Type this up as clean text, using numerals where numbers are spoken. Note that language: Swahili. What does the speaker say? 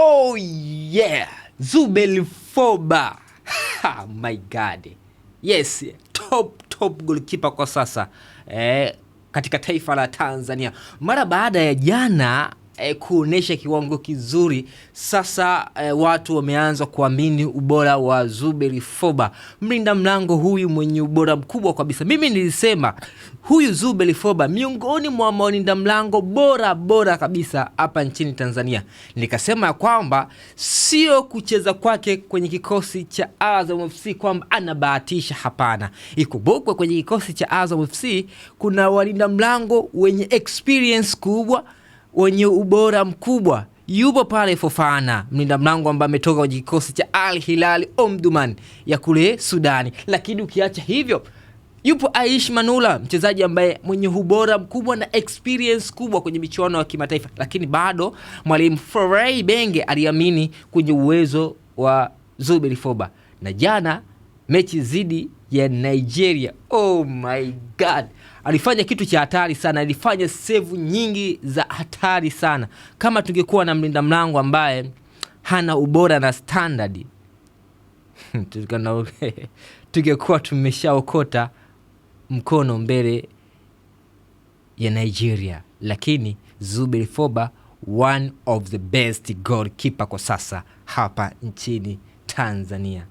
Oh yeah, Zuberi Foba. Oh my god. Yes, top goalkeeper kwa sasa katika taifa la Tanzania. Mara baada ya jana kuonesha kiwango kizuri, sasa watu wameanza kuamini ubora wa Zuberi Foba, mlinda mlango huyu mwenye ubora mkubwa kabisa. Mimi nilisema huyu Zuberi Foba miongoni mwa mlinda mlango bora kabisa hapa nchini Tanzania. Nikasema kwamba sio kucheza kwake kwenye kikosi cha Azam FC kwamba anabahatisha, hapana. Ikumbukwe kwenye kikosi cha Azam FC kuna walinda mlango wenye experience kubwa, wenye ubora mkubwa. Yupo pale Fofana, mlinda mlango ambaye ametoka kwenye kikosi cha Al Hilal Omdurman ya kule Sudani. Lakini ukiacha hivyo, yupo Aish Manula, mchezaji ambaye mwenye ubora mkubwa na experience kubwa kwenye michuano ya kimataifa. Lakini bado mwalimu Farai Benge aliamini kwenye uwezo wa Zuberi Foba. Na jana mechi zidi ya Nigeria, oh my god, alifanya kitu cha hatari sana. Alifanya save nyingi za hatari sana. Kama tungekuwa na mlinda mlango ambaye hana ubora na standard, tungekuwa tumeshaokota mkono mbele ya Nigeria. Lakini Zuberi Foba, one of the best goalkeeper kwa sasa hapa nchini Tanzania.